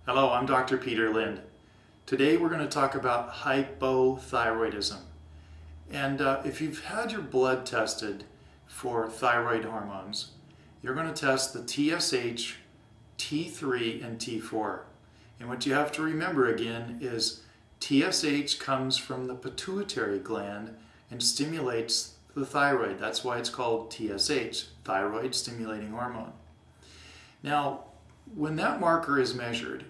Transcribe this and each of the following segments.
Hello, I'm Dr. Peter Lind. Today we're going to talk about hypothyroidism. And if you've had your blood tested for thyroid hormones, you're going to test the TSH, T3, and T4. And what you have to remember again is TSH comes from the pituitary gland and stimulates the thyroid. That's why it's called TSH, thyroid stimulating hormone. Now, when that marker is measured,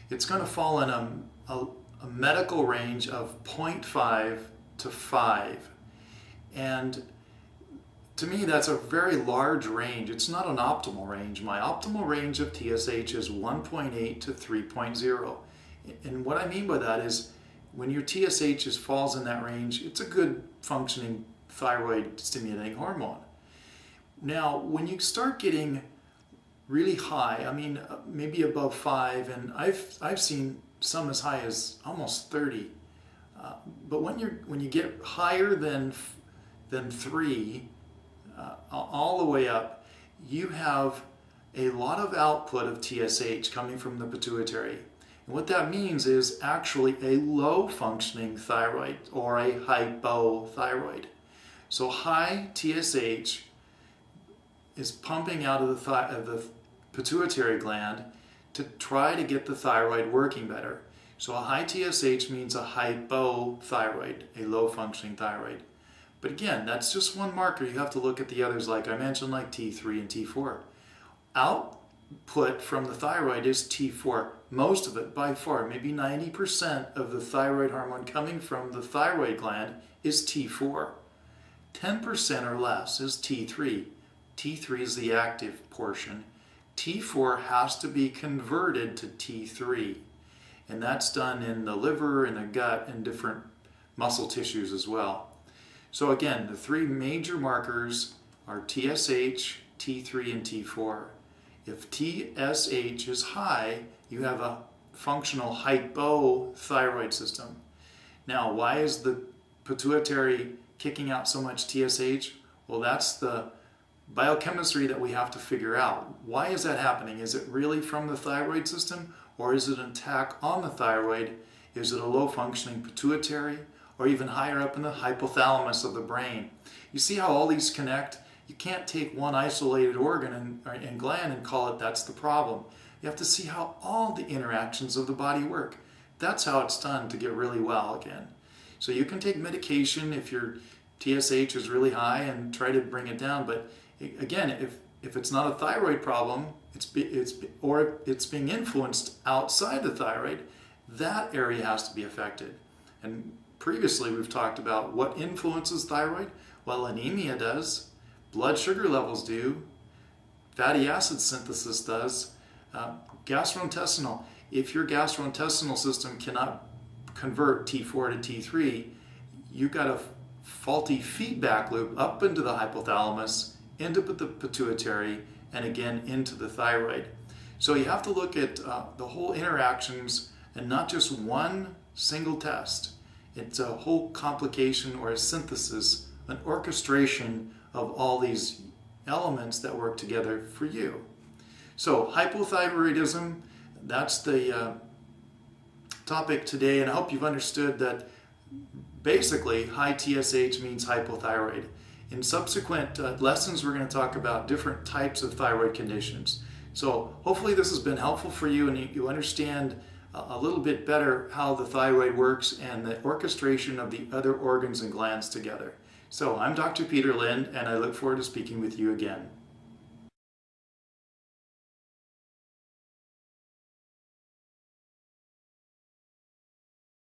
it's going to fall in a medical range of 0.5 to 5. And to me, that's a very large range. It's not an optimal range. My optimal range of TSH is 1.8 to 3.0. And what I mean by that is when your TSH falls in that range, it's a good functioning thyroid stimulating hormone. Now, when you start getting really high, maybe above 5, and I've seen some as high as almost 30. But when you get higher than 3, all the way up, you have a lot of output of TSH coming from the pituitary. And what that means is actually a low functioning thyroid or a hypothyroid. So high TSH is pumping out of the pituitary gland to try to get the thyroid working better. So a high TSH means a hypothyroid, a low functioning thyroid. But again, that's just one marker. You have to look at the others like I mentioned, like T3 and T4. Output from the thyroid is T4. Most of it, by far, maybe 90% of the thyroid hormone coming from the thyroid gland is T4. 10% or less is T3. T3 is the active portion. T4 has to be converted to T3. And that's done in the liver, in the gut, and different muscle tissues as well. So again, the three major markers are TSH, T3, and T4. If TSH is high, you have a functional hypothyroid system. Now, why is the pituitary kicking out so much TSH? Well, that's the biochemistry that we have to figure out. Why is that happening? Is it really from the thyroid system, or is it an attack on the thyroid? Is it a low functioning pituitary, or even higher up in the hypothalamus of the brain? You see how all these connect? You can't take one isolated organ and gland and call it that's the problem. You have to see how all the interactions of the body work. That's how it's done to get really well again. So you can take medication if your TSH is really high and try to bring it down, but again, if it's not a thyroid problem, it's being influenced outside the thyroid, that area has to be affected. And previously we've talked about what influences thyroid. Well, anemia does, blood sugar levels do, fatty acid synthesis does, gastrointestinal. If your gastrointestinal system cannot convert T4 to T3, you've got a faulty feedback loop up into the hypothalamus, into the pituitary, and again into the thyroid. So you have to look at the whole interactions and not just one single test. It's a whole complication or a synthesis, an orchestration of all these elements that work together for you. So hypothyroidism, that's the topic today, and I hope you've understood that basically high TSH means hypothyroid. In subsequent lessons, we're going to talk about different types of thyroid conditions. So hopefully this has been helpful for you and you understand a little bit better how the thyroid works and the orchestration of the other organs and glands together. So I'm Dr. Peter Lind, and I look forward to speaking with you again.